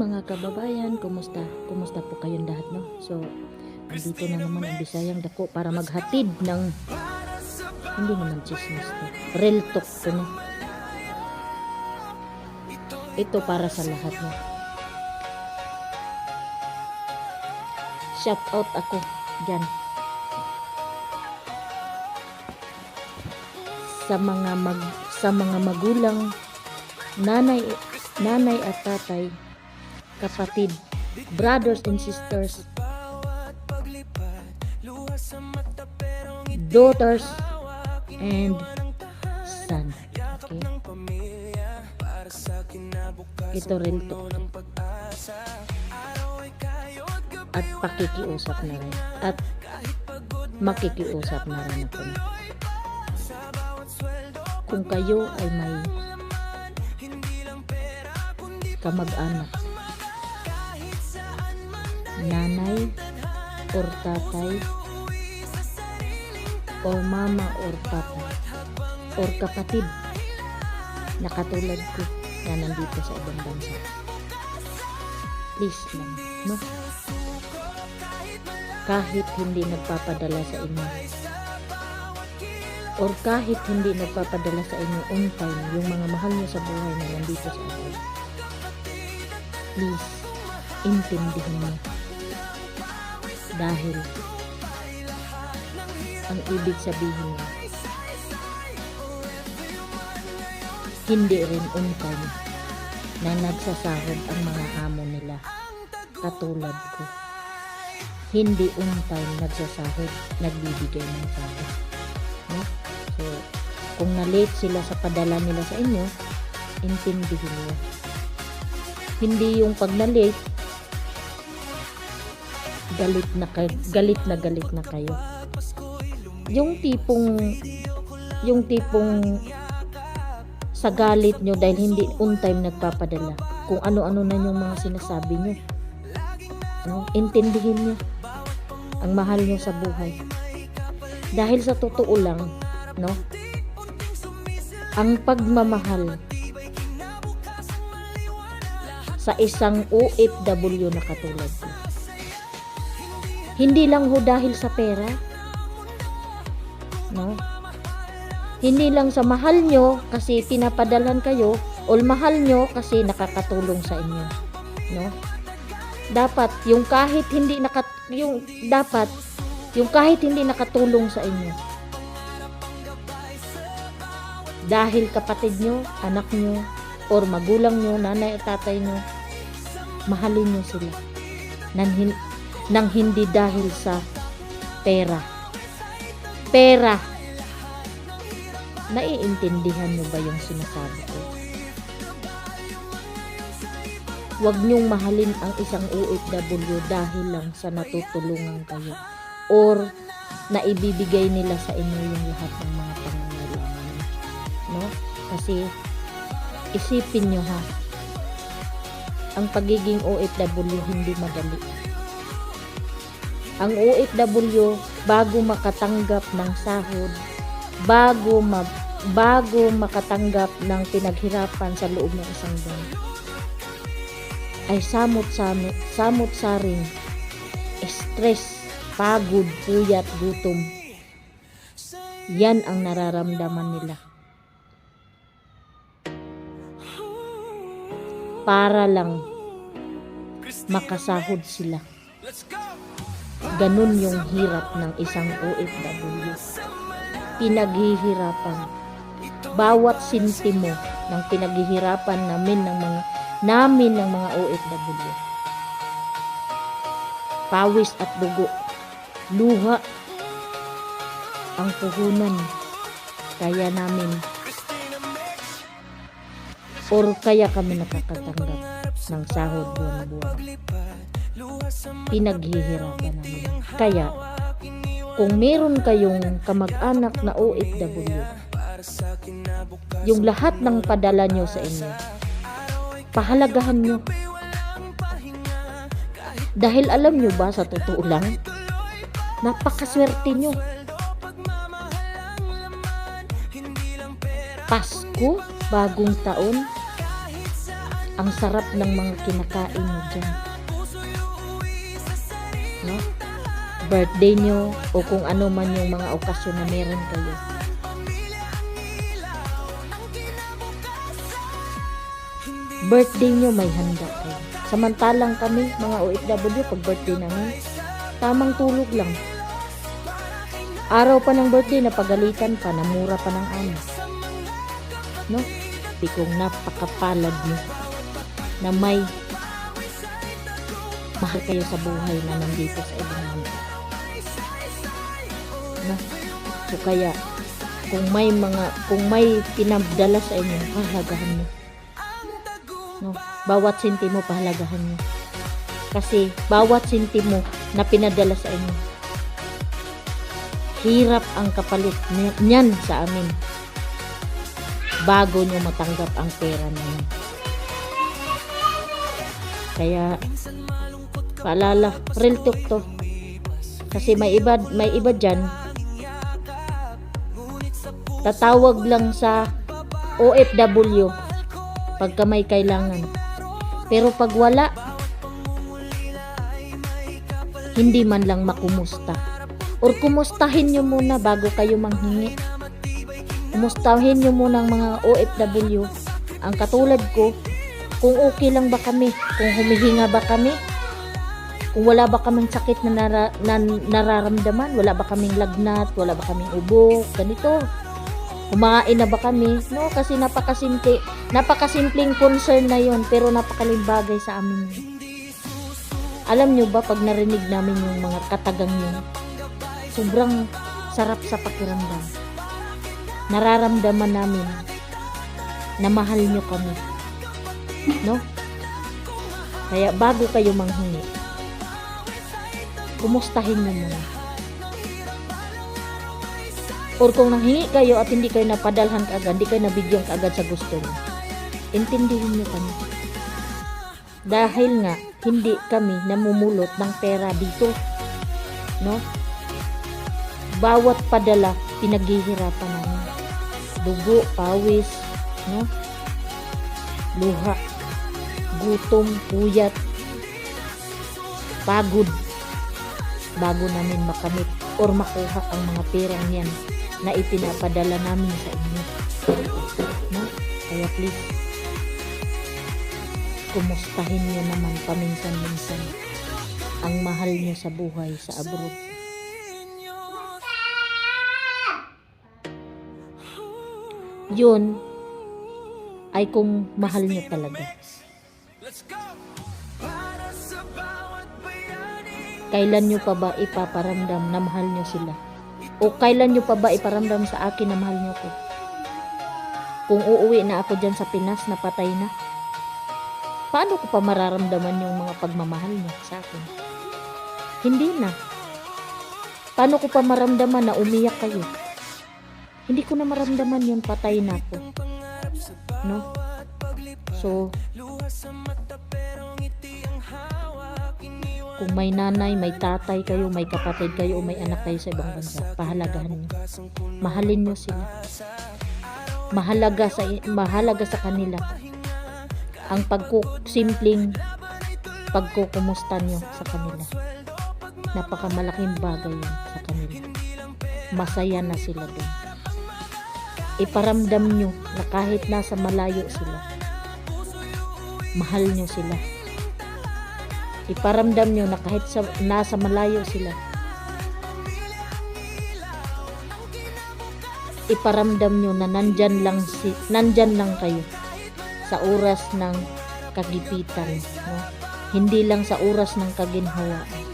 mga kababayan, kumusta? Kumusta po kayong lahat, no? So, nandito na naman ang Bisayang Dako para maghatid ng hindi naman chismis to. Real talk to, no? Ito para sa lahat, no? Shout out ako dyan sa mga magulang, nanay at tatay, kapatid, brothers and sisters, daughters and son. Okay? Ito rin to. At pakikiusap na rin. At makikiusap na rin ako. Kung kayo ay may kamag-anak, nanay or tatay or mama or papa or kapatid na katulad ko na nandito sa ibang bansa, please lang, no? Kahit hindi nagpapadala sa inyo or kahit hindi nagpapadala sa inyo on time yung mga mahal nyo sa buhay na nandito sa atin, please, intindihin mo. Dahil ang ibig sabihin mo, hindi rin on time na nagsasahod ang mga amo nila. Katulad ko, hindi on time nagsasahod, nagbibigay ng sahod, no? So, kung na-late sila sa padala nila sa inyo, intindihin mo. Hindi yung pag na-late, galit na kayo. Yung tipong sa galit nyo dahil hindi on time nagpapadala. Kung ano-ano na yung mga sinasabi nyo. No? Intindihin nyo ang mahal nyo sa buhay. Dahil sa totoo lang, no? Ang pagmamahal sa isang OFW na katulad ko, hindi lang ho dahil sa pera, no? Hindi lang sa mahal nyo kasi pinapadalan kayo o mahal nyo kasi nakakatulong sa inyo, no? Dapat yung kahit hindi nakatulong sa inyo, dahil kapatid nyo, anak nyo, or magulang nyo, nanay at tatay nyo, mahalin nyo sila nang hindi dahil sa pera. Naiintindihan nyo ba yung sinasabi ko? Huwag nyong mahalin ang isang OFW dahil lang sa natutulungan kayo or naibibigay nila sa inyo yung lahat ng mga pangangailangan, no? Kasi isipin nyo ha, ang pagiging OFW hindi madali. Ang OFW, bago makatanggap ng sahod, bago makatanggap ng pinaghirapan sa loob ng isang buwan, ay samot-saring stress, pagod, puyat, gutom. Yan ang nararamdaman nila. Para lang makasahod sila. Ganun yung hirap ng isang OFW. Pinaghihirapan. Bawat sintimo ng pinaghihirapan namin ng mga OFW. Pawis at dugo. Luha ang puhunan. Kaya kami nakakatanggap ng sahod buwan-buwan. Pinaghihirapan namin. Kaya, kung meron kayong kamag-anak na OFW, yung lahat ng padala nyo sa inyo, pahalagahan nyo. Dahil alam nyo ba, sa totoo lang, napakaswerte nyo. Pasko, bagong taon, Ang sarap ng mga kinakain mo dyan. No? Birthday nyo o kung ano man yung mga okasyon na meron kayo. Birthday nyo may handa kayo. Samantalang kami, mga OFW, pag birthday namin, tamang tulog lang. Araw pa ng birthday, napagalitan pa, namura pa ng ano. No? Di kong napakapalad nyo na may mahal kayo sa buhay na nandito sa ibang mundo. No? So kaya, kung may pinadala sa inyo, pahalagahan nyo. No? Bawat sentimo pahalagahan nyo. Kasi bawat sentimo na pinadala sa inyo, hirap ang kapalit niyan sa amin bago nyo matanggap ang pera na yun. Kaya paalala, real talk to. Kasi may iba dyan, tatawag lang sa OFW pagka may kailangan. Pero pag wala, hindi man lang makumusta. Or kumustahin nyo muna bago kayo manghingi. Kumustahin nyo muna ang mga OFW. Ang katulad ko, kung okay lang ba kami, kung humihinga ba kami, kung wala ba kaming sakit na nararamdaman, wala ba kaming lagnat, wala ba kaming ubo, ganito. Kumain na ba kami? No, kasi napakasimpleng concern na yon, pero napakalimbagay sa amin yun. Alam nyo ba, pag narinig namin yung mga katagang yun, sobrang sarap sa pakiramdam. Nararamdaman namin na mahal nyo kami. No? Kaya bago kayo manghingi, kumustahin nyo muna. Or kung nanghingi kayo at hindi kayo napadalhan kaagad, hindi kayo nabigyan kaagad sa gusto nyo, intindihin nyo kami. Dahil nga, hindi kami namumulot ng pera dito. No? Bawat padala, pinaghihirapan namin. Dugo, pawis, no? Luha, gutom, puyat, pagod, bago namin makamit or makuha ang mga perang yan na ipinapadala namin sa inyo. No? Kaya please, kumustahin nyo naman paminsan-minsan ang mahal nyo sa buhay sa abroad. Yun ay kung mahal nyo talaga. Kailan nyo pa ba ipaparamdam na mahal nyo sila? O kailan nyo pa ba iparamdam sa akin na mahal nyo ko? Kung uuwi na ako dyan sa Pinas na patay na, paano ko pa mararamdaman yung mga pagmamahal nyo sa akin? Hindi na. Paano ko pa maramdaman na umiyak kayo? Hindi ko na maramdaman yun, patay na ako. No? So, kung may nanay, may tatay kayo, may kapatid kayo, o may anak kayo sa ibang bansa, pahalagahan nyo. Mahalin nyo sila. Mahalaga sa kanila ang simpleng pagkukumusta nyo sa kanila. Napakamalaking bagay yun sa kanila. Masaya na sila din. Iparamdam nyo na kahit nasa malayo sila, mahal nyo sila. Iparamdam nyo na kahit nasa malayo sila, iparamdam nyo na nandyan lang kayo sa oras ng kagipitan, no? Hindi lang sa oras ng kaginhawaan,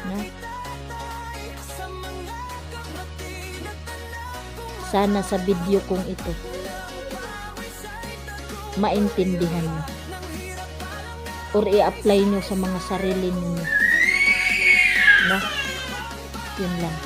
no? Sana sa video kong ito maintindihan nyo or i-apply nyo sa mga sarili ninyo, no? Yun lang.